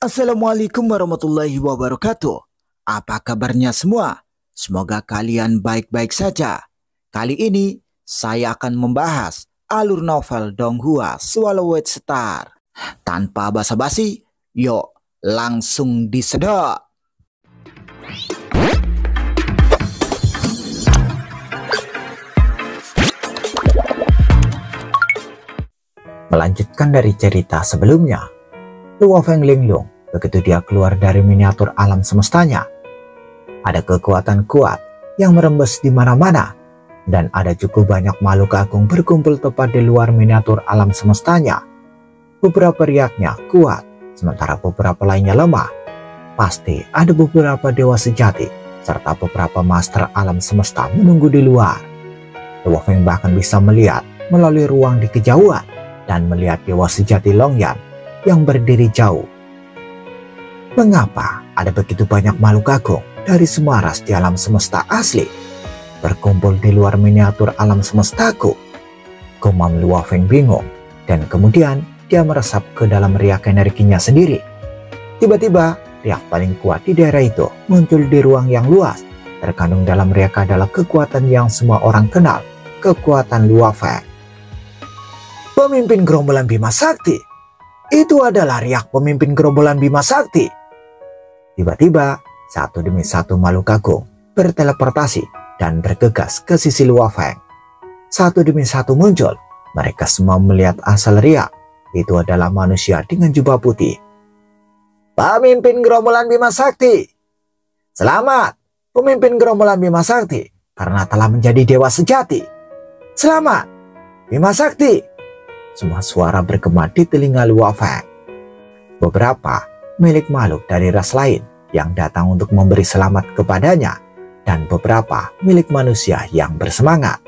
Assalamualaikum warahmatullahi wabarakatuh. Apa kabarnya semua? Semoga kalian baik-baik saja. Kali ini saya akan membahas alur novel Donghua Swallowed Star. Tanpa basa-basi, yuk langsung disedot. Melanjutkan dari cerita sebelumnya, Luo Fenglinglong begitu dia keluar dari miniatur alam semestanya. Ada kekuatan kuat yang merembes di mana-mana, dan ada cukup banyak makhluk agung berkumpul tepat di luar miniatur alam semestanya. Beberapa riaknya kuat, sementara beberapa lainnya lemah. Pasti ada beberapa dewa sejati, serta beberapa master alam semesta menunggu di luar. Luo Feng bahkan bisa melihat melalui ruang di kejauhan, dan melihat dewa sejati Longyan yang berdiri jauh. Mengapa ada begitu banyak makhluk agung dari semua ras di alam semesta asli berkumpul di luar miniatur alam semestaku? Gumam Luo Feng bingung, dan kemudian dia meresap ke dalam riak energinya sendiri. Tiba-tiba riak paling kuat di daerah itu muncul di ruang yang luas. Terkandung dalam riak adalah kekuatan yang semua orang kenal, kekuatan Luo Feng. Pemimpin gerombolan Bima Sakti. Itu adalah riak pemimpin gerombolan Bima Sakti. Tiba-tiba, satu demi satu makhluk agung berteleportasi dan bergegas ke sisi Luo Feng. Satu demi satu muncul. Mereka semua melihat asal riak. Itu adalah manusia dengan jubah putih. Pemimpin gerombolan Bima Sakti. Selamat, pemimpin gerombolan Bima Sakti, karena telah menjadi dewa sejati. Selamat, Bima Sakti. Semua suara bergema di telinga Luo Feng. Beberapa milik makhluk dari ras lain yang datang untuk memberi selamat kepadanya, dan beberapa milik manusia yang bersemangat.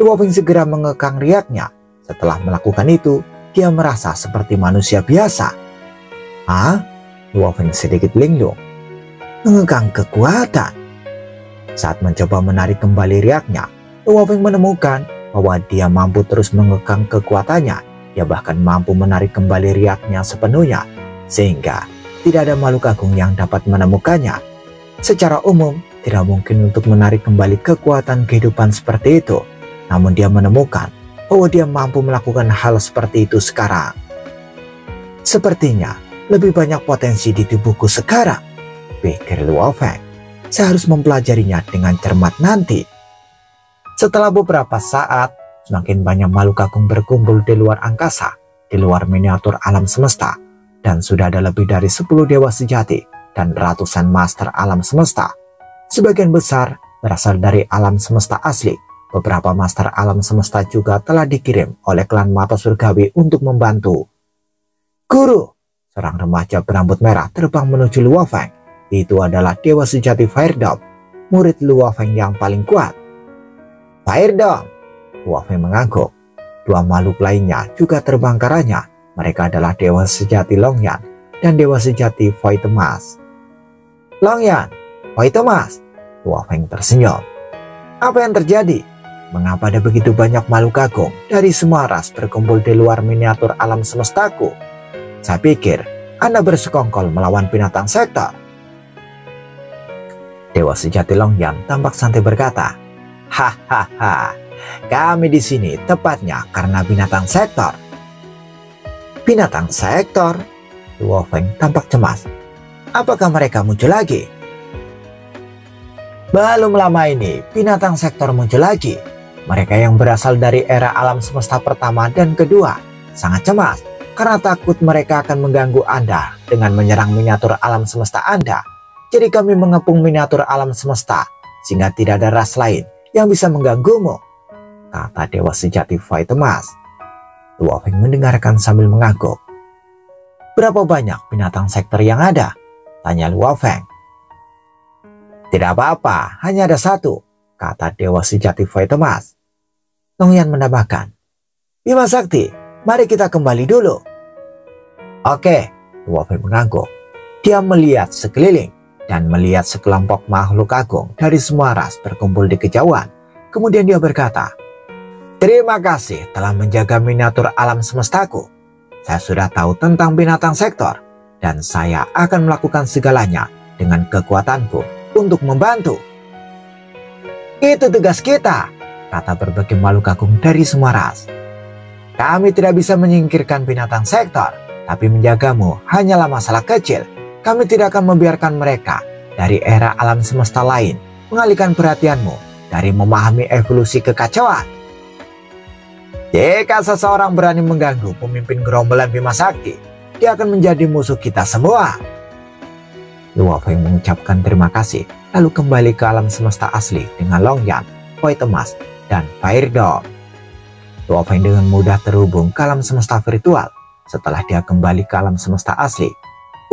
Luo Feng segera mengekang riaknya. Setelah melakukan itu, dia merasa seperti manusia biasa. Hah? Luo Feng sedikit linglung. Mengekang kekuatan. Saat mencoba menarik kembali riaknya, Luo Feng menemukan bahwa dia mampu terus mengekang kekuatannya. Dia bahkan mampu menarik kembali riaknya sepenuhnya, sehingga tidak ada makhluk agung yang dapat menemukannya. Secara umum, tidak mungkin untuk menarik kembali kekuatan kehidupan seperti itu. Namun dia menemukan bahwa dia mampu melakukan hal seperti itu sekarang. Sepertinya lebih banyak potensi di tubuhku sekarang, pikir Luo Feng. Saya harus mempelajarinya dengan cermat nanti. Setelah beberapa saat, semakin banyak makhluk agung berkumpul di luar angkasa, di luar miniatur alam semesta, dan sudah ada lebih dari 10 dewa sejati dan ratusan master alam semesta. Sebagian besar berasal dari alam semesta asli. Beberapa master alam semesta juga telah dikirim oleh klan mata surgawi untuk membantu. Guru, seorang remaja berambut merah terbang menuju Luo Feng. Itu adalah dewa sejati Fire Dome, murid Luo Feng yang paling kuat. Fire Dome, Luo Feng mengangguk. Dua makhluk lainnya juga terbang ke arahnya. Mereka adalah dewa sejati Longyan dan dewa sejati Voitemas. Longyan, Voitemas, Luo Feng tersenyum. Apa yang terjadi? Mengapa ada begitu banyak makhluk agung dari semua ras berkumpul di luar miniatur alam semestaku? Saya pikir Anda bersekongkol melawan binatang sektor. Dewa sejati Longyan tampak santai berkata, hahaha, kami di sini tepatnya karena binatang sektor. Binatang sektor? Luo Feng tampak cemas. Apakah mereka muncul lagi? Belum lama ini, binatang sektor muncul lagi. Mereka yang berasal dari era alam semesta pertama dan kedua sangat cemas karena takut mereka akan mengganggu Anda dengan menyerang miniatur alam semesta Anda. Jadi kami mengepung miniatur alam semesta sehingga tidak ada ras lain yang bisa mengganggumu, kata dewa sejati Voitemas. Luo Feng mendengarkan sambil mengangguk. Berapa banyak binatang sektor yang ada? Tanya Luo Feng. Tidak apa-apa, hanya ada satu, kata dewa sejati Voitemas. Longyan menambahkan, Bima Sakti, mari kita kembali dulu. Oke, Luo Feng mengangguk. Dia melihat sekeliling dan melihat sekelompok makhluk agung dari semua ras berkumpul di kejauhan. Kemudian dia berkata, terima kasih telah menjaga miniatur alam semestaku. Saya sudah tahu tentang binatang sektor. dan saya akan melakukan segalanya dengan kekuatanku untuk membantu. Itu tugas kita, kata berbagai makhluk agung dari semua ras. Kami tidak bisa menyingkirkan binatang sektor, tapi menjagamu hanyalah masalah kecil. Kami tidak akan membiarkan mereka dari era alam semesta lain mengalihkan perhatianmu dari memahami evolusi kekacauan. Jika seseorang berani mengganggu pemimpin gerombolan Bima Sakti, dia akan menjadi musuh kita semua. Luo Feng mengucapkan terima kasih, lalu kembali ke alam semesta asli dengan Long Yan, Koi Temas, dan Fire Dog. Luo Feng dengan mudah terhubung ke alam semesta virtual. Setelah dia kembali ke alam semesta asli,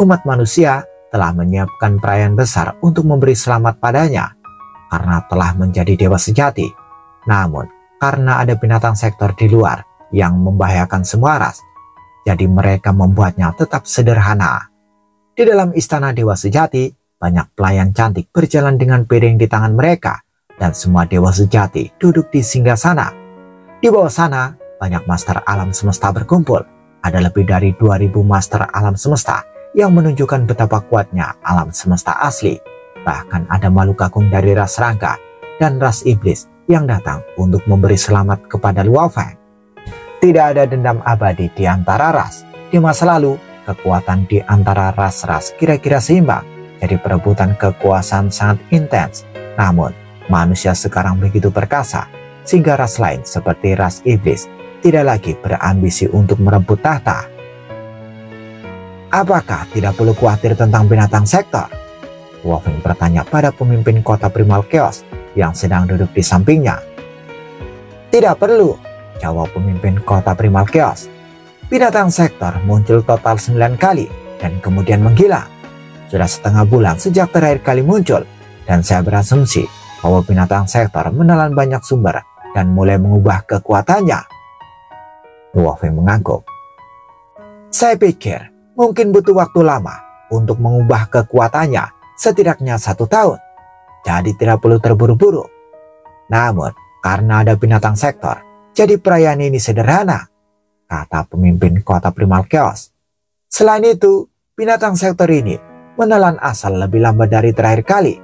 umat manusia telah menyiapkan perayaan besar untuk memberi selamat padanya karena telah menjadi dewa sejati. Namun, karena ada binatang sektor di luar yang membahayakan semua ras, jadi mereka membuatnya tetap sederhana. Di dalam istana dewa sejati, banyak pelayan cantik berjalan dengan piring di tangan mereka, dan semua dewa sejati duduk di singgasana. Di bawah sana, banyak master alam semesta berkumpul. Ada lebih dari 2000 master alam semesta yang menunjukkan betapa kuatnya alam semesta asli. Bahkan ada makhluk agung dari ras Rangga dan ras iblis yang datang untuk memberi selamat kepada Luo Feng. Tidak ada dendam abadi di antara ras. Di masa lalu, kekuatan di antara ras-ras kira-kira seimbang, jadi perebutan kekuasaan sangat intens. Namun, manusia sekarang begitu perkasa, sehingga ras lain seperti ras iblis tidak lagi berambisi untuk merebut tahta. Apakah tidak perlu khawatir tentang binatang sektor? Luo Feng bertanya pada pemimpin kota Primal Chaos yang sedang duduk di sampingnya. Tidak perlu, jawab pemimpin kota Primal Chaos. Binatang sektor muncul total 9 kali dan kemudian menghilang. Sudah setengah bulan sejak terakhir kali muncul, dan saya berasumsi bahwa binatang sektor menelan banyak sumber dan mulai mengubah kekuatannya. Luo Feng mengangguk. Saya pikir mungkin butuh waktu lama untuk mengubah kekuatannya, setidaknya 1 tahun. Jadi tidak perlu terburu-buru. Namun, karena ada binatang sektor, jadi perayaan ini sederhana, kata pemimpin kota Primal Chaos. Selain itu, binatang sektor ini menelan asal lebih lambat dari terakhir kali.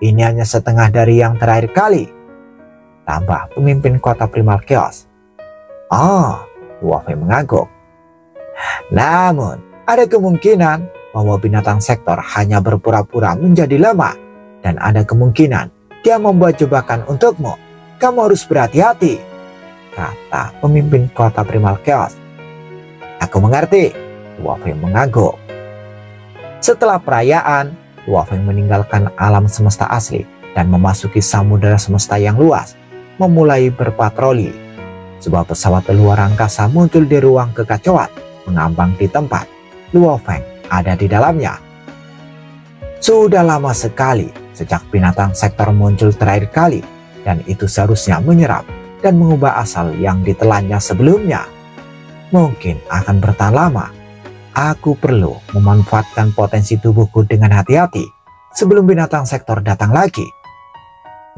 Ini hanya setengah dari yang terakhir kali, tambah pemimpin kota Primal Chaos. Oh, Luo Feng mengangguk. Namun, ada kemungkinan bahwa binatang sektor hanya berpura-pura menjadi lemah, dan ada kemungkinan dia membuat jebakan untukmu. Kamu harus berhati-hati, kata pemimpin kota Primal Chaos. Aku mengerti, Luo Feng mengangguk. Setelah perayaan, Luo Feng meninggalkan alam semesta asli dan memasuki samudera semesta yang luas, memulai berpatroli. Sebuah pesawat luar angkasa muncul di ruang kekacauan, mengambang di tempat. Luo Feng ada di dalamnya. Sudah lama sekali sejak binatang sektor muncul terakhir kali, dan itu seharusnya menyerap dan mengubah asal yang ditelannya sebelumnya. Mungkin akan bertahan lama. Aku perlu memanfaatkan potensi tubuhku dengan hati-hati sebelum binatang sektor datang lagi.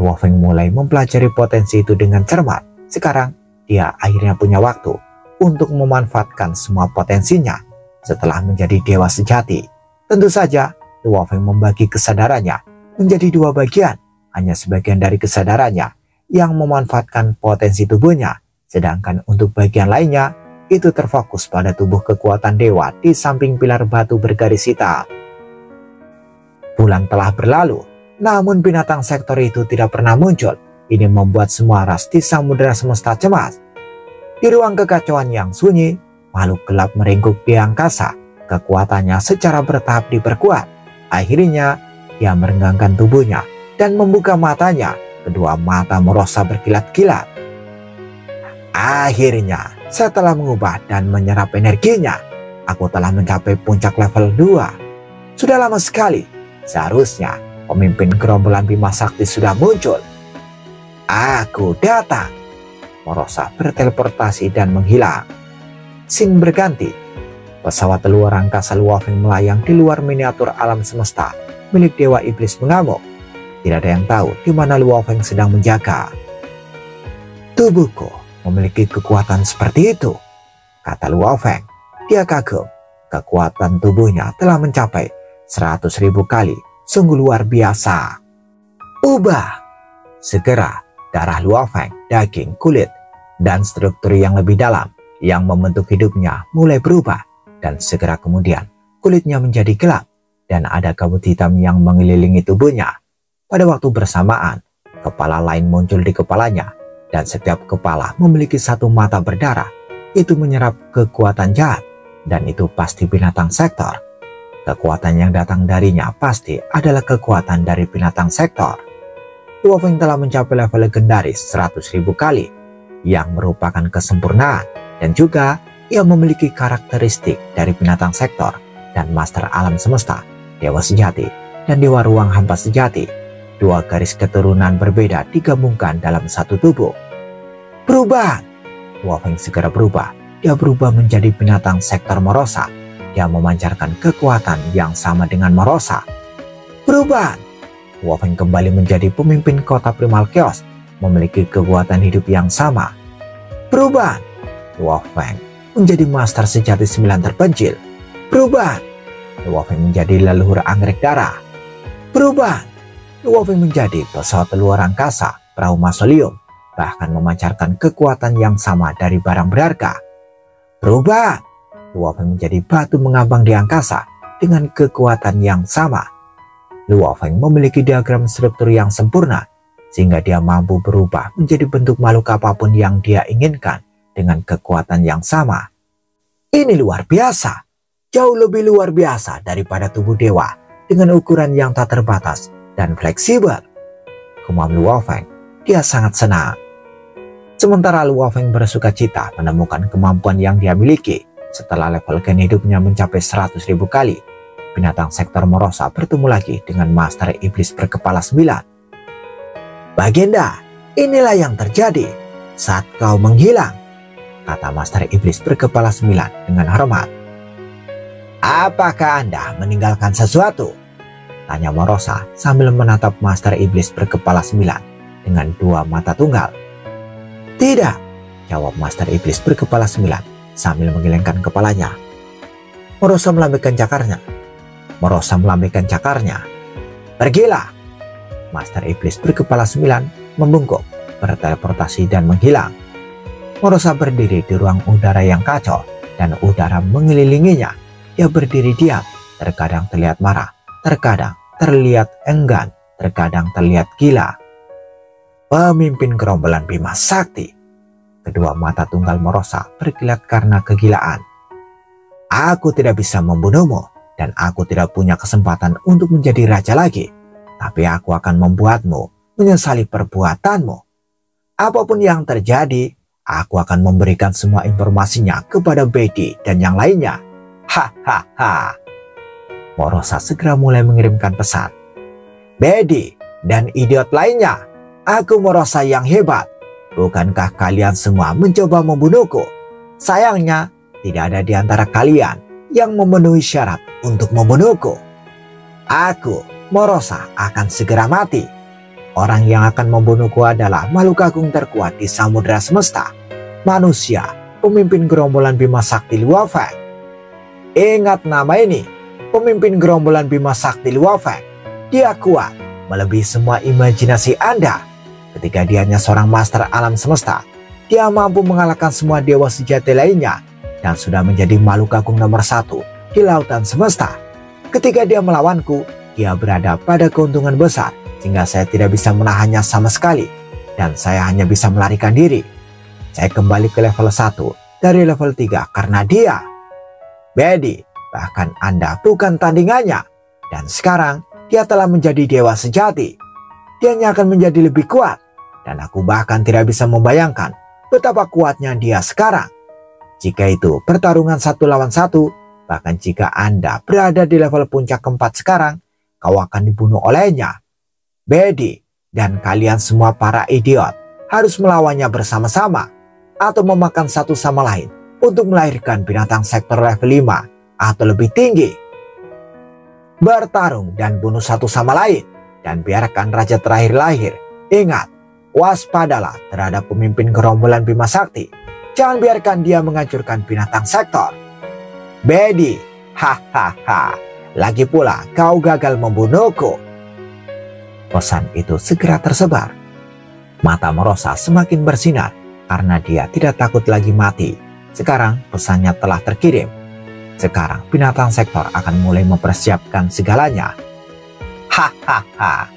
Luo Feng mulai mempelajari potensi itu dengan cermat. Sekarang, dia akhirnya punya waktu untuk memanfaatkan semua potensinya setelah menjadi dewa sejati. Tentu saja, Luo Feng membagi kesadarannya menjadi 2 bagian. Hanya sebagian dari kesadarannya yang memanfaatkan potensi tubuhnya, sedangkan untuk bagian lainnya itu terfokus pada tubuh kekuatan dewa di samping pilar batu bergaris hitam. Bulan telah berlalu, namun binatang sektor itu tidak pernah muncul. Ini membuat semua ras di samudera semesta cemas. Di ruang kekacauan yang sunyi, makhluk gelap meringkuk di angkasa. Kekuatannya secara bertahap diperkuat. Akhirnya, dia merenggangkan tubuhnya dan membuka matanya. Kedua mata merosa berkilat-kilat. Akhirnya, setelah mengubah dan menyerap energinya, aku telah mencapai puncak level 2. Sudah lama sekali. Seharusnya, pemimpin gerombolan Bima Sakti sudah muncul. Aku datang. Morosa berteleportasi dan menghilang. Scene berganti. Pesawat luar angkasa Luo Feng melayang di luar miniatur alam semesta milik Dewa Iblis mengamuk. Tidak ada yang tahu di mana Luo Feng sedang menjaga. Tubuhku memiliki kekuatan seperti itu, kata Luo Feng. Dia kagum Kekuatan tubuhnya telah mencapai 100.000 kali. Sungguh luar biasa. Ubah. Segera darah Luo Feng, daging, kulit, dan struktur yang lebih dalam yang membentuk hidupnya mulai berubah. Dan segera kemudian kulitnya menjadi gelap dan ada kabut hitam yang mengelilingi tubuhnya. Pada waktu bersamaan, kepala lain muncul di kepalanya dan setiap kepala memiliki satu mata berdarah. Itu menyerap kekuatan jahat dan itu pasti binatang sektor. Kekuatan yang datang darinya pasti adalah kekuatan dari binatang sektor. Luo Feng telah mencapai level legendaris 100.000 kali yang merupakan kesempurnaan dan juga ia memiliki karakteristik dari binatang sektor dan master alam semesta, dewa sejati dan dewa ruang hampa sejati. Dua garis keturunan berbeda digabungkan dalam satu tubuh. Perubahan. Luo Feng segera berubah. Dia berubah menjadi binatang sektor Morosa. Dia memancarkan kekuatan yang sama dengan Morosa. Perubahan. Luo Feng kembali menjadi pemimpin kota Primal Chaos, memiliki kekuatan hidup yang sama. Perubahan. Luo Feng menjadi master sejati 9 terpencil. Perubahan. Luo Feng menjadi leluhur anggrek darah. Perubahan. Luo Feng menjadi pesawat luar angkasa, perahu mausoleum, bahkan memancarkan kekuatan yang sama dari barang berharga. Perubahan. Luo Feng menjadi batu mengambang di angkasa dengan kekuatan yang sama. Luo Feng memiliki diagram struktur yang sempurna, sehingga dia mampu berubah menjadi bentuk makhluk apapun yang dia inginkan dengan kekuatan yang sama. Ini luar biasa, jauh lebih luar biasa daripada tubuh dewa dengan ukuran yang tak terbatas dan fleksibel. Gumam Luo Feng, dia sangat senang. Sementara Luo Feng bersuka cita menemukan kemampuan yang dia miliki setelah level gen hidupnya mencapai 100.000 kali. Binatang sektor Morosa bertemu lagi dengan Master Iblis berkepala 9. Baginda, inilah yang terjadi saat kau menghilang, kata Master Iblis berkepala 9 dengan hormat. Apakah Anda meninggalkan sesuatu? Tanya Morosa sambil menatap Master Iblis berkepala 9 dengan dua mata tunggal. Tidak, jawab Master Iblis berkepala 9 sambil menggelengkan kepalanya. Morosa melambaikan cakarnya. Pergilah. Master Iblis berkepala 9 membungkuk, berteleportasi dan menghilang. Morosa berdiri di ruang udara yang kacau dan udara mengelilinginya. Dia berdiri diam, terkadang terlihat marah, terkadang terlihat enggan, terkadang terlihat gila. Pemimpin gerombolan Bima Sakti. Kedua mata tunggal Morosa berkilat karena kegilaan. Aku tidak bisa membunuhmu dan aku tidak punya kesempatan untuk menjadi raja lagi. Tapi aku akan membuatmu menyesali perbuatanmu. Apapun yang terjadi, aku akan memberikan semua informasinya kepada Bedi dan yang lainnya. Hahaha. Morosa segera mulai mengirimkan pesan. Bedi dan idiot lainnya, aku Morosa yang hebat. Bukankah kalian semua mencoba membunuhku? Sayangnya, tidak ada di antara kalian yang memenuhi syarat untuk membunuhku. Aku, Morosa, akan segera mati. Orang yang akan membunuhku adalah makhluk agung terkuat di samudera semesta. Manusia, pemimpin gerombolan Bima Sakti Luo Feng. Ingat nama ini, pemimpin gerombolan Bima Sakti Luo Feng. Dia kuat, melebihi semua imajinasi Anda. Ketika dia hanya seorang master alam semesta, dia mampu mengalahkan semua dewa sejati lainnya dan sudah menjadi makhluk agung nomor 1 di lautan semesta. Ketika dia melawanku, dia berada pada keuntungan besar sehingga saya tidak bisa menahannya sama sekali dan saya hanya bisa melarikan diri. Saya kembali ke level 1 dari level 3 karena dia. Bedi, bahkan Anda bukan tandingannya dan sekarang dia telah menjadi dewa sejati. Dianya akan menjadi lebih kuat dan aku bahkan tidak bisa membayangkan betapa kuatnya dia sekarang. Jika itu pertarungan 1 lawan 1, bahkan jika Anda berada di level puncak keempat sekarang, kau akan dibunuh olehnya. Bedi dan kalian semua para idiot harus melawannya bersama-sama atau memakan satu sama lain untuk melahirkan binatang sektor level 5 atau lebih tinggi. Bertarung dan bunuh satu sama lain dan biarkan raja terakhir lahir. Ingat, waspadalah terhadap pemimpin gerombolan Bima Sakti. Jangan biarkan dia menghancurkan binatang sektor. Bedi Hahaha, lagi pula kau gagal membunuhku. Pesan itu segera tersebar. Mata Merosa semakin bersinar karena dia tidak takut lagi mati. Sekarang pesannya telah terkirim. Sekarang binatang sektor akan mulai mempersiapkan segalanya. Hahaha,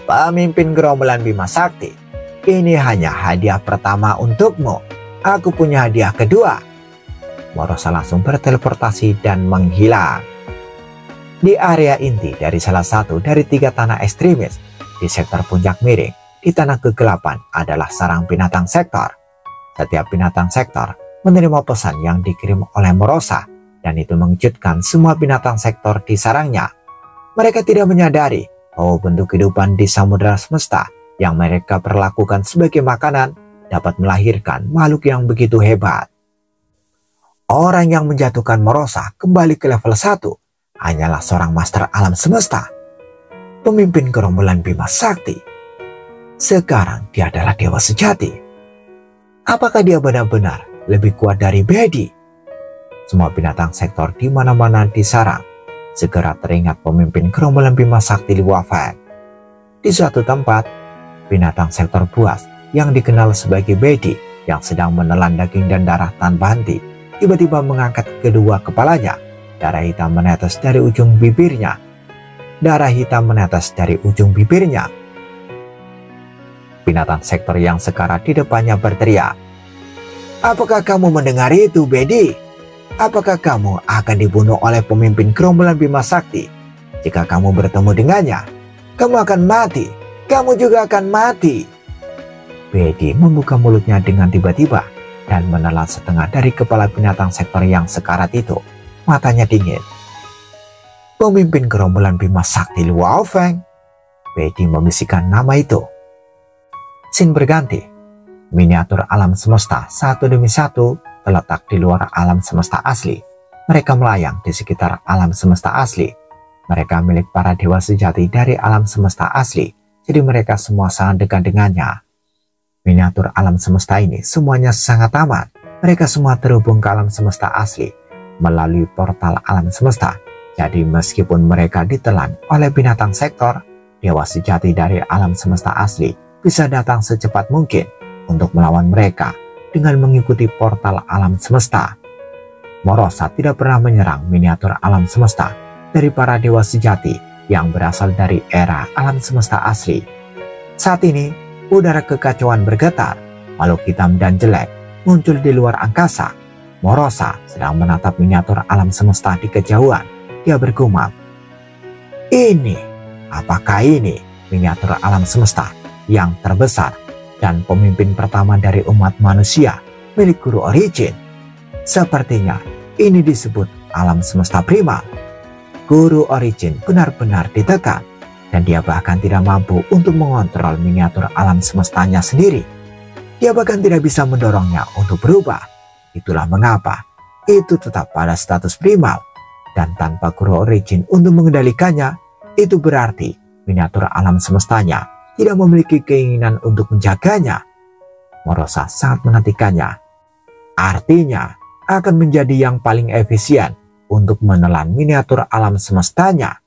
pemimpin gerombolan Bima Sakti, ini hanya hadiah pertama untukmu. Aku punya hadiah kedua. Merosa langsung berteleportasi dan menghilang. Di area inti dari salah satu dari 3 tanah ekstremis di sektor puncak miring, di tanah kegelapan adalah sarang binatang sektor. Setiap binatang sektor menerima pesan yang dikirim oleh Merosa, dan itu mengejutkan semua binatang sektor di sarangnya. Mereka tidak menyadari bahwa bentuk kehidupan di samudera semesta yang mereka perlakukan sebagai makanan dapat melahirkan makhluk yang begitu hebat. Orang yang menjatuhkan Merosa kembali ke level 1 hanyalah seorang master alam semesta, pemimpin gerombolan Bima Sakti. Sekarang dia adalah dewa sejati. Apakah dia benar-benar lebih kuat dari Bedi? Semua binatang sektor di mana-mana disarang segera teringat pemimpin gerombolan Bima Sakti Liu Feng. Di suatu tempat, binatang sektor buas yang dikenal sebagai Bedi yang sedang menelan daging dan darah tanpa henti tiba-tiba mengangkat kedua kepalanya. Darah hitam menetes dari ujung bibirnya. Darah hitam menetes dari ujung bibirnya. Binatang sektor yang sekarat di depannya berteriak, "Apakah kamu mendengar itu, Bedi? Apakah kamu akan dibunuh oleh pemimpin gerombolan Bima Sakti? Jika kamu bertemu dengannya, kamu akan mati. Kamu juga akan mati." Bedi membuka mulutnya dengan tiba-tiba dan menelan setengah dari kepala binatang sektor yang sekarat itu. Matanya dingin. Pemimpin gerombolan Bima Sakti Liu Feng. Bedi membisikkan nama itu. Scene berganti. Miniatur alam semesta satu demi satu terletak di luar alam semesta asli. Mereka melayang di sekitar alam semesta asli. Mereka milik para dewa sejati dari alam semesta asli, jadi mereka semua sangat dekat dengannya. Miniatur alam semesta ini semuanya sangat aman. Mereka semua terhubung ke alam semesta asli melalui portal alam semesta. Jadi meskipun mereka ditelan oleh binatang sektor, dewa sejati dari alam semesta asli bisa datang secepat mungkin untuk melawan mereka dengan mengikuti portal alam semesta. Merosa tidak pernah menyerang miniatur alam semesta dari para dewa sejati yang berasal dari era alam semesta asli. Saat ini, udara kekacauan bergetar, makhluk hitam dan jelek muncul di luar angkasa. Merosa sedang menatap miniatur alam semesta di kejauhan. Dia bergumam, apakah ini miniatur alam semesta yang terbesar dan pemimpin pertama dari umat manusia milik Guru Origin? Sepertinya ini disebut alam semesta primal. Guru Origin benar-benar ditekan dan dia bahkan tidak mampu untuk mengontrol miniatur alam semestanya sendiri. Dia bahkan tidak bisa mendorongnya untuk berubah. Itulah mengapa itu tetap pada status primal, dan tanpa Guru Origin untuk mengendalikannya, itu berarti miniatur alam semestanya tidak memiliki keinginan untuk menjaganya. Merosa sangat menantikannya. Artinya akan menjadi yang paling efisien untuk menelan miniatur alam semestanya.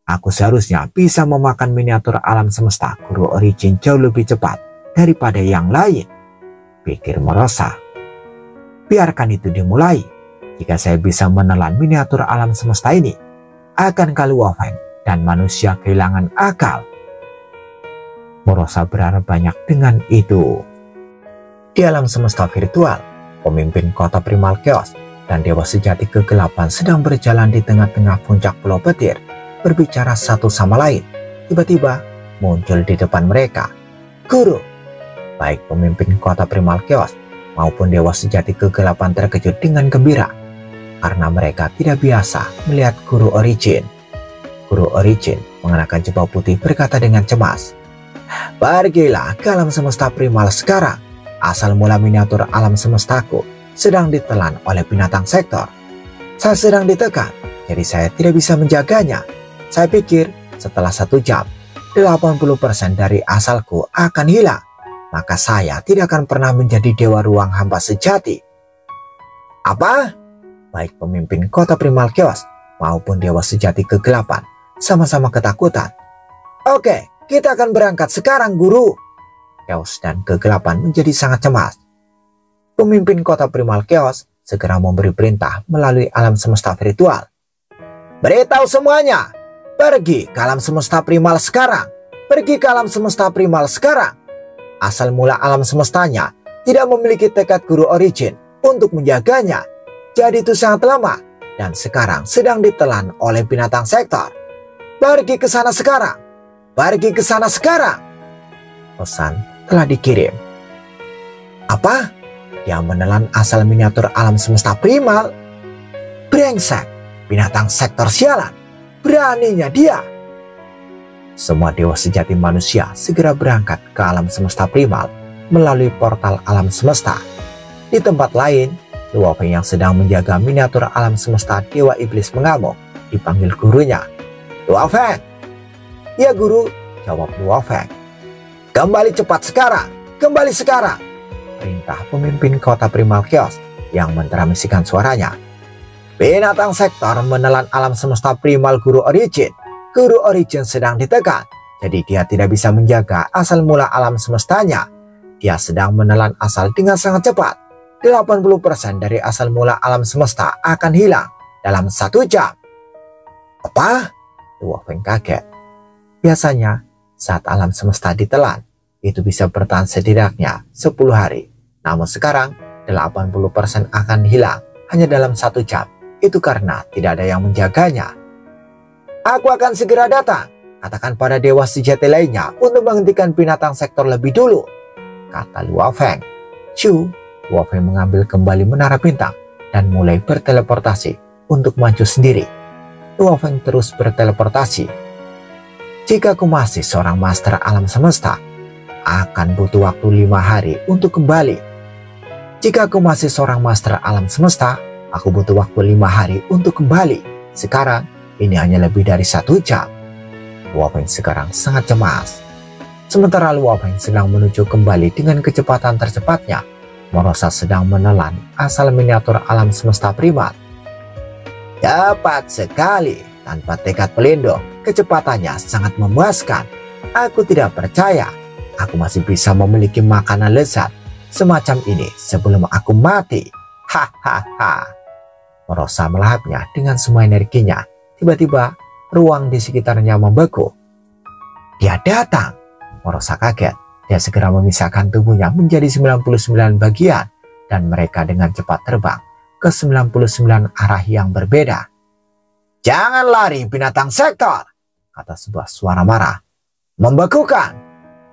Aku seharusnya bisa memakan miniatur alam semesta Guru Origin jauh lebih cepat daripada yang lain, pikir Merosa. Biarkan itu dimulai. Jika saya bisa menelan miniatur alam semesta ini, akankah Liu Feng dan manusia kehilangan akal? Merosa berharap banyak dengan itu. Di alam semesta virtual, pemimpin kota primal chaos dan dewa sejati kegelapan sedang berjalan di tengah-tengah puncak pulau petir, berbicara satu sama lain. Tiba-tiba muncul di depan mereka Guru. Baik pemimpin kota primal chaos maupun dewa sejati kegelapan terkejut dengan gembira karena mereka tidak biasa melihat Guru Origin. Guru Origin mengenakan jubah putih berkata dengan cemas, "Pergilah ke alam semesta primal sekarang. Asal mula miniatur alam semestaku sedang ditelan oleh binatang sektor. Saya sedang ditekan, jadi saya tidak bisa menjaganya. Saya pikir setelah 1 jam, 80% dari asalku akan hilang. Maka saya tidak akan pernah menjadi dewa ruang hampa sejati." "Apa? baik pemimpin kota primal chaos maupun dewa sejati kegelapan sama-sama ketakutan. Oke, kita akan berangkat sekarang, guru. Chaos dan kegelapan menjadi sangat cemas. Pemimpin kota primal chaos segera memberi perintah melalui alam semesta virtual. Beritahu semuanya, pergi ke alam semesta primal sekarang. Pergi ke alam semesta primal sekarang. Asal mula alam semestanya tidak memiliki tekad guru origin untuk menjaganya. Jadi itu sangat lama dan sekarang sedang ditelan oleh binatang sektor. Pergi ke sana sekarang. Pergi ke sana sekarang. Pesan telah dikirim. Apa? Dia menelan asal miniatur alam semesta primal? Brengsek, binatang sektor sialan. Beraninya dia. Semua dewa sejati manusia segera berangkat ke alam semesta primal melalui portal alam semesta. Di tempat lain, Luo Feng yang sedang menjaga miniatur alam semesta dewa iblis mengamuk dipanggil gurunya. Luo Feng. Ya guru, jawab Luo Feng. Kembali cepat sekarang, kembali sekarang. Perintah pemimpin kota primal chaos yang mentransikan suaranya. Binatang sektor menelan alam semesta primal guru origin. Guru origin sedang ditekan, jadi dia tidak bisa menjaga asal mula alam semestanya. Dia sedang menelan asal dengan sangat cepat. 80% dari asal mula alam semesta akan hilang dalam 1 jam. Apa? Luo Feng kaget. Biasanya saat alam semesta ditelan, itu bisa bertahan setidaknya 10 hari. Namun sekarang 80% akan hilang hanya dalam 1 jam. Itu karena tidak ada yang menjaganya. Aku akan segera datang. Katakan pada dewa sejati lainnya untuk menghentikan binatang sektor lebih dulu, kata Luo Feng. Luo Feng mengambil kembali menara bintang dan mulai berteleportasi untuk maju sendiri. Luo Feng terus berteleportasi. Jika aku masih seorang master alam semesta, akan butuh waktu 5 hari untuk kembali. Jika aku masih seorang master alam semesta, aku butuh waktu 5 hari untuk kembali. Sekarang, ini hanya lebih dari 1 jam. Luo Feng sekarang sangat cemas. Sementara Luo Feng sedang menuju kembali dengan kecepatan tercepatnya, Morosa sedang menelan asal miniatur alam semesta primal. Cepat sekali, tanpa tekad pelindung, kecepatannya sangat memuaskan. Aku tidak percaya, aku masih bisa memiliki makanan lezat semacam ini sebelum aku mati. Hahaha. Morosa melahapnya dengan semua energinya. Tiba-tiba, ruang di sekitarnya membeku. Dia datang. Morosa kaget. Dia segera memisahkan tubuhnya menjadi 99 bagian dan mereka dengan cepat terbang ke 99 arah yang berbeda. Jangan lari binatang sektor, kata sebuah suara marah. Membekukan.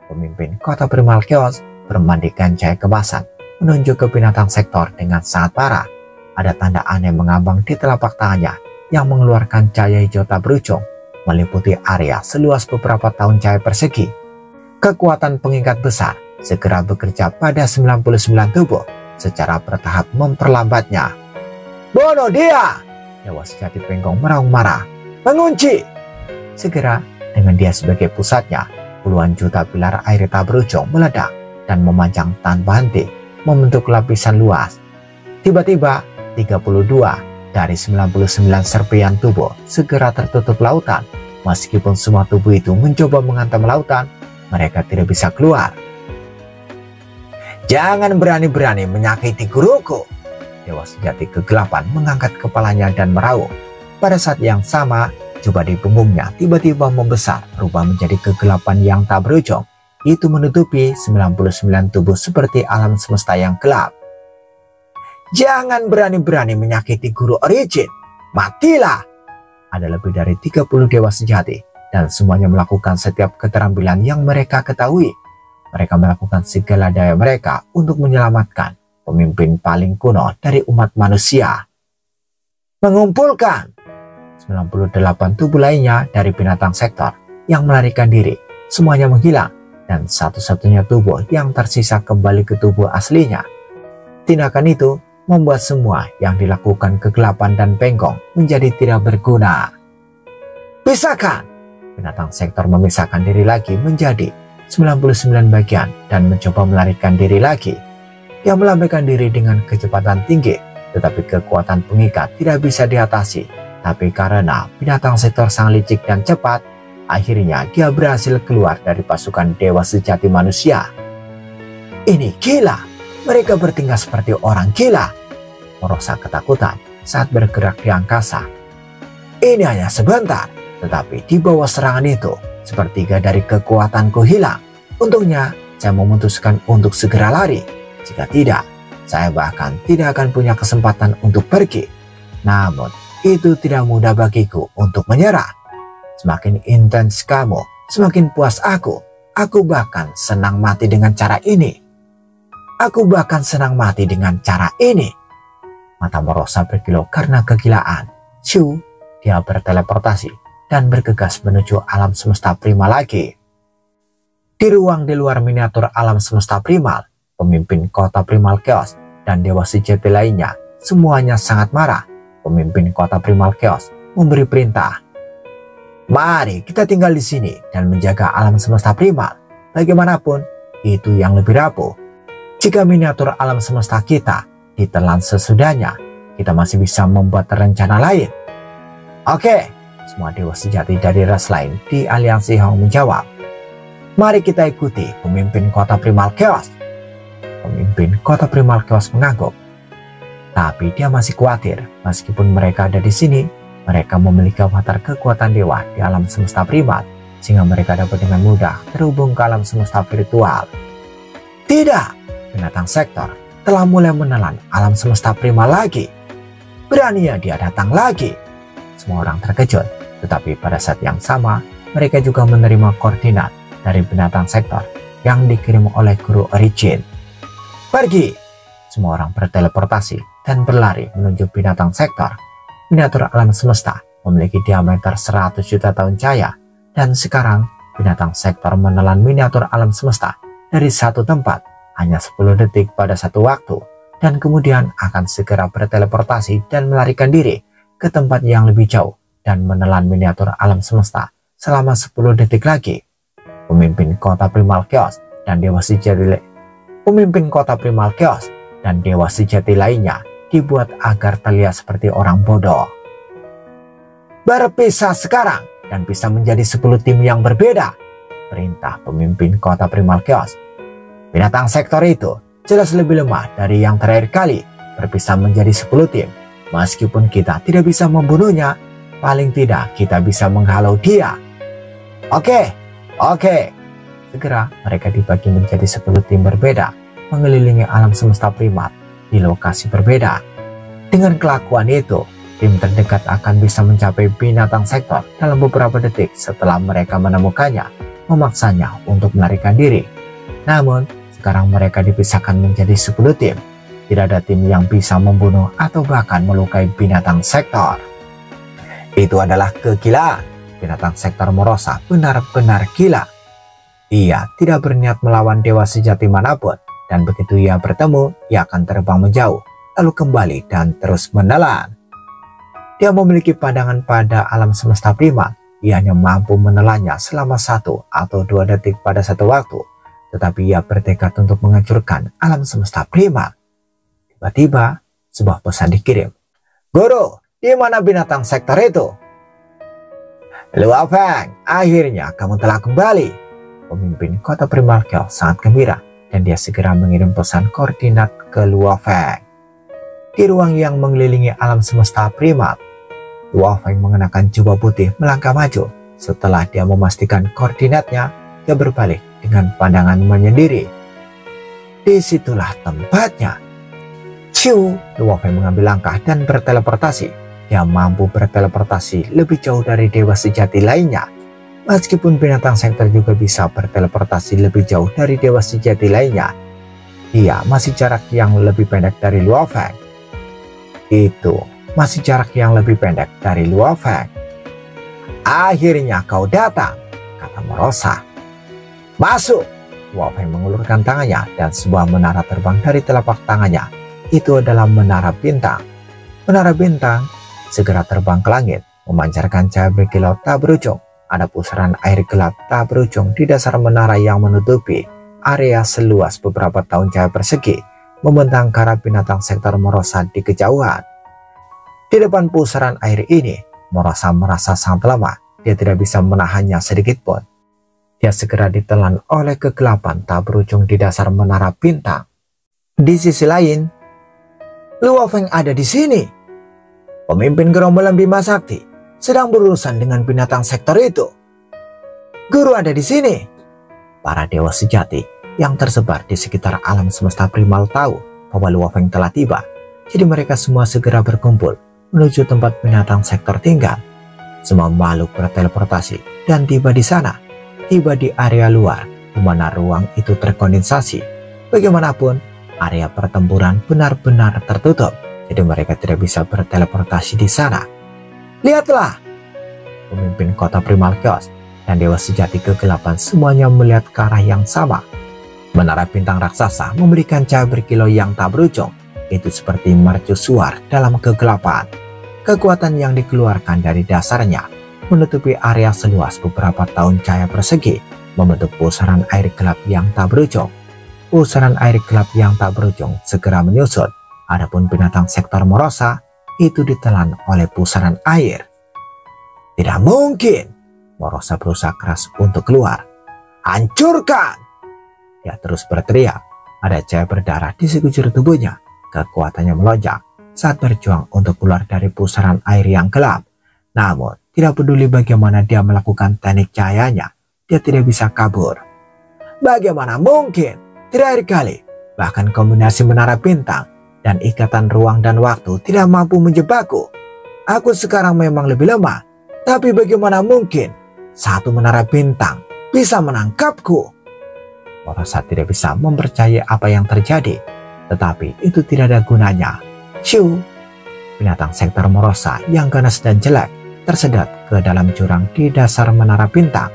Pemimpin kota primal chaos bermandikan cahaya kemasan menunjuk ke binatang sektor dengan sangat parah. Ada tanda aneh mengambang di telapak tangannya yang mengeluarkan cahaya hijau tak berujung meliputi area seluas beberapa tahun cahaya persegi. Kekuatan pengikat besar segera bekerja pada 99 tubuh secara bertahap memperlambatnya. Bunuh dia! Dewa sejati Penggong meraung marah. Mengunci! Segera dengan dia sebagai pusatnya, puluhan juta pilar air tak berujung meledak dan memanjang tanpa henti membentuk lapisan luas. Tiba-tiba 32 dari 99 serpian tubuh segera tertutup lautan. Meskipun semua tubuh itu mencoba menghantam lautan, mereka tidak bisa keluar. Jangan berani-berani menyakiti guruku. Dewa sejati kegelapan mengangkat kepalanya dan meraung. Pada saat yang sama, jubah di punggungnya tiba-tiba membesar, berubah menjadi kegelapan yang tak berujung. Itu menutupi 99 tubuh seperti alam semesta yang gelap. Jangan berani-berani menyakiti guru origin. Matilah. Ada lebih dari 30 dewa sejati dan semuanya melakukan setiap keterampilan yang mereka ketahui. Mereka melakukan segala daya mereka untuk menyelamatkan pemimpin paling kuno dari umat manusia. Mengumpulkan 98 tubuh lainnya dari binatang sektor yang melarikan diri. Semuanya menghilang dan satu-satunya tubuh yang tersisa kembali ke tubuh aslinya. Tindakan itu membuat semua yang dilakukan kegelapan dan Penggong menjadi tidak berguna. Pisahkan! Binatang sektor memisahkan diri lagi menjadi 99 bagian dan mencoba melarikan diri lagi. Dia melambaikan diri dengan kecepatan tinggi tetapi kekuatan pengikat tidak bisa diatasi. Tapi karena binatang sektor sangat licik dan cepat, akhirnya dia berhasil keluar dari pasukan dewa sejati manusia. Ini gila, mereka bertingkah seperti orang gila. Merasa ketakutan saat bergerak di angkasa. Ini hanya sebentar, tetapi di bawah serangan itu, sepertiga dari kekuatanku hilang. Untungnya, saya memutuskan untuk segera lari. Jika tidak, saya bahkan tidak akan punya kesempatan untuk pergi. Namun, itu tidak mudah bagiku untuk menyerah. Semakin intens kamu, semakin puas aku. Aku bahkan senang mati dengan cara ini. Mata Merosa berkilau karena kegilaan. Dia berteleportasi dan bergegas menuju alam semesta primal lagi. Di ruang di luar miniatur alam semesta primal, pemimpin kota primal chaos dan dewa sejati lainnya semuanya sangat marah. Pemimpin kota primal chaos memberi perintah. Mari kita tinggal di sini dan menjaga alam semesta primal. Bagaimanapun, itu yang lebih rapuh. Jika miniatur alam semesta kita ditelan sesudahnya, kita masih bisa membuat rencana lain. Oke, semua dewa sejati dari ras lain di aliansi Hong menjawab. Mari kita ikuti pemimpin kota primal chaos. Pemimpin kota primal chaos mengangguk. Tapi dia masih khawatir, meskipun mereka ada di sini, mereka memiliki avatar kekuatan dewa di alam semesta primal, sehingga mereka dapat dengan mudah terhubung ke alam semesta virtual. Tidak, binatang sektor telah mulai menelan alam semesta primal lagi. Beraninya dia datang lagi. Semua orang terkejut, tetapi pada saat yang sama, mereka juga menerima koordinat dari binatang sektor yang dikirim oleh guru Origin. Pergi! Semua orang berteleportasi dan berlari menuju binatang sektor. Miniatur alam semesta memiliki diameter 100 juta tahun cahaya, dan sekarang binatang sektor menelan miniatur alam semesta dari satu tempat hanya 10 detik pada satu waktu, dan kemudian akan segera berteleportasi dan melarikan diri ke tempat yang lebih jauh dan menelan miniatur alam semesta selama 10 detik lagi. Pemimpin kota primal chaos dan dewa sejati lainnya dibuat agar terlihat seperti orang bodoh. Berpisah sekarang dan bisa menjadi 10 tim yang berbeda, perintah pemimpin kota primal chaos. Binatang sektor itu jelas lebih lemah dari yang terakhir kali, berpisah menjadi 10 tim. Meskipun kita tidak bisa membunuhnya, paling tidak kita bisa menghalau dia. Oke. Segera mereka dibagi menjadi 10 tim berbeda, mengelilingi alam semesta primal di lokasi berbeda. Dengan kelakuan itu, tim terdekat akan bisa mencapai binatang sektor dalam beberapa detik setelah mereka menemukannya, memaksanya untuk melarikan diri. Namun, sekarang mereka dipisahkan menjadi 10 tim. Tidak ada tim yang bisa membunuh atau bahkan melukai binatang sektor. Itu adalah kegilaan. Binatang sektor Merosa benar-benar gila. Ia tidak berniat melawan dewa sejati manapun, dan begitu ia bertemu, ia akan terbang menjauh, lalu kembali dan terus menelan. Dia memiliki pandangan pada alam semesta primal. Ia hanya mampu menelannya selama 1 atau 2 detik pada satu waktu, tetapi ia bertekad untuk menghancurkan alam semesta primal. Tiba-tiba, sebuah pesan dikirim. Guru, di mana binatang sektor itu? Luo Feng, akhirnya kamu telah kembali. Pemimpin kota primal chaos sangat gembira, dan dia segera mengirim pesan koordinat ke Luo Feng. Di ruang yang mengelilingi alam semesta primal, Luo Feng mengenakan jubah putih melangkah maju. Setelah dia memastikan koordinatnya, dia berbalik dengan pandangan menyendiri. Disitulah tempatnya. Luo Feng mengambil langkah dan berteleportasi. Dia mampu berteleportasi lebih jauh dari dewa sejati lainnya. Meskipun binatang sektor juga bisa berteleportasi lebih jauh dari dewa sejati lainnya, dia masih jarak yang lebih pendek dari Luo Feng. Akhirnya kau datang, kata Merosa. Masuk! Luo Feng mengulurkan tangannya dan sebuah menara terbang dari telapak tangannya. Itu adalah menara bintang. Menara bintang segera terbang ke langit, memancarkan cahaya berkilau tak berujung. Ada pusaran air gelap tak berujung di dasar menara yang menutupi area seluas beberapa tahun cahaya persegi membentang ke arah binatang sektor Morosa di kejauhan. Di depan pusaran air ini, Morosa merasa sangat lemah. Dia tidak bisa menahannya sedikit pun. Dia segera ditelan oleh kegelapan tak berujung di dasar menara bintang. Di sisi lain, Luo Feng ada di sini. Pemimpin gerombolan Bima Sakti sedang berurusan dengan binatang sektor itu. Guru ada di sini. Para dewa sejati yang tersebar di sekitar alam semesta primal tahu bahwa Luo Feng telah tiba. Jadi mereka semua segera berkumpul menuju tempat binatang sektor tinggal. Semua makhluk berteleportasi dan tiba di sana. Tiba di area luar di mana ruang itu terkondensasi. Bagaimanapun, area pertempuran benar-benar tertutup, jadi mereka tidak bisa berteleportasi di sana. Lihatlah, pemimpin kota Primal Chaos dan dewa sejati kegelapan semuanya melihat ke arah yang sama. Menara bintang raksasa memberikan cahaya berkilau yang tak berujung. Itu seperti mercusuar dalam kegelapan. Kekuatan yang dikeluarkan dari dasarnya menutupi area seluas beberapa tahun cahaya persegi, membentuk pusaran air gelap yang tak berujung. Pusaran air gelap yang tak berujung segera menyusut. Adapun binatang sektor Morosa itu ditelan oleh pusaran air. Tidak mungkin. Morosa berusaha keras untuk keluar. Hancurkan! Dia terus berteriak. Ada cahaya berdarah di sekujur tubuhnya. Kekuatannya melonjak saat berjuang untuk keluar dari pusaran air yang gelap. Namun, tidak peduli bagaimana dia melakukan teknik cahayanya, dia tidak bisa kabur. Bagaimana mungkin? Terakhir kali, bahkan kombinasi menara bintang dan ikatan ruang dan waktu tidak mampu menjebakku. Aku sekarang memang lebih lemah, tapi bagaimana mungkin satu menara bintang bisa menangkapku? Morosa tidak bisa mempercayai apa yang terjadi, tetapi itu tidak ada gunanya. Shu, binatang sektor Morosa yang ganas dan jelek, tersedot ke dalam jurang di dasar menara bintang.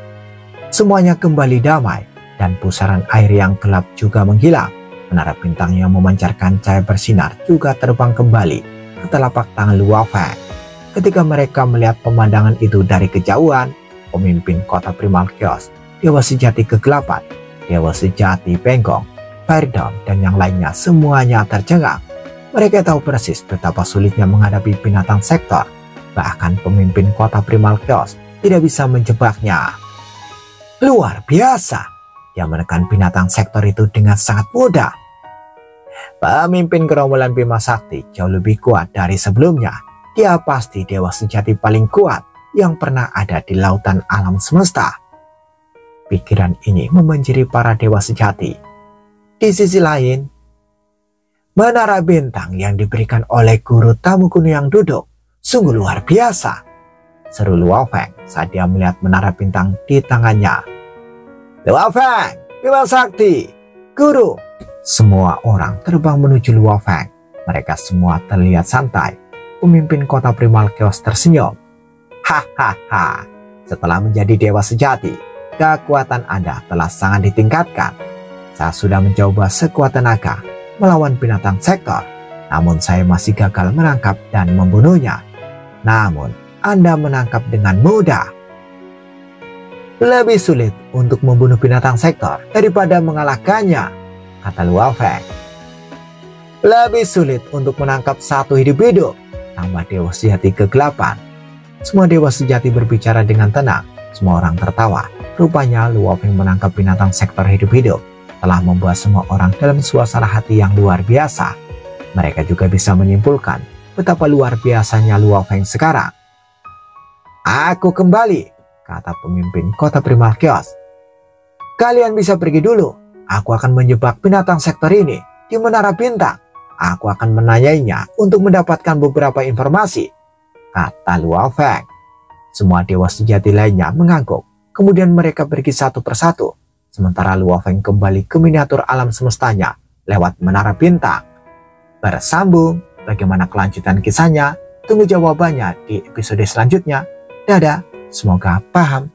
Semuanya kembali damai. Dan pusaran air yang gelap juga menghilang. Menara bintang yang memancarkan cahaya bersinar juga terbang kembali ke telapak tangan Luo Feng. Ketika mereka melihat pemandangan itu dari kejauhan, pemimpin kota Primal Chaos, dewa sejati kegelapan, dewa sejati Penggong, Fire Dawn, dan yang lainnya semuanya tercengang. Mereka tahu persis betapa sulitnya menghadapi binatang sektor. Bahkan pemimpin kota Primal Chaos tidak bisa menjebaknya. Luar biasa. Dia menekan binatang sektor itu dengan sangat mudah. Pemimpin gerombolan Bima Sakti jauh lebih kuat dari sebelumnya. Dia pasti dewa sejati paling kuat yang pernah ada di lautan alam semesta. Pikiran ini membanjiri para dewa sejati. Di sisi lain, menara bintang yang diberikan oleh guru tamu kuno yang duduk sungguh luar biasa. Seru Luo Feng saat dia melihat menara bintang di tangannya. Luo Feng, Bima Sakti, Guru. Semua orang terbang menuju Luo Feng. Mereka semua terlihat santai. Pemimpin kota Primal Chaos tersenyum. Hahaha, setelah menjadi dewa sejati, kekuatan Anda telah sangat ditingkatkan. Saya sudah mencoba sekuat tenaga melawan binatang sektor, namun saya masih gagal menangkap dan membunuhnya. Namun, Anda menangkap dengan mudah. Lebih sulit untuk membunuh binatang sektor daripada mengalahkannya, kata Luo Feng. Lebih sulit untuk menangkap satu hidup-hidup, tambah dewa sejati kegelapan. Semua dewa sejati berbicara dengan tenang. Semua orang tertawa. Rupanya Luo Feng menangkap binatang sektor hidup-hidup telah membuat semua orang dalam suasana hati yang luar biasa. Mereka juga bisa menyimpulkan betapa luar biasanya Luo Feng sekarang. Aku kembali, kata pemimpin kota Primal Chaos. Kalian bisa pergi dulu. Aku akan menjebak binatang sektor ini di menara bintang. Aku akan menanyainya untuk mendapatkan beberapa informasi, kata Luo Feng. Semua dewa sejati lainnya mengangguk. Kemudian mereka pergi satu persatu. Sementara Luo Feng kembali ke miniatur alam semestanya lewat menara bintang. Bersambung, bagaimana kelanjutan kisahnya? Tunggu jawabannya di episode selanjutnya. Dadah. Semoga paham.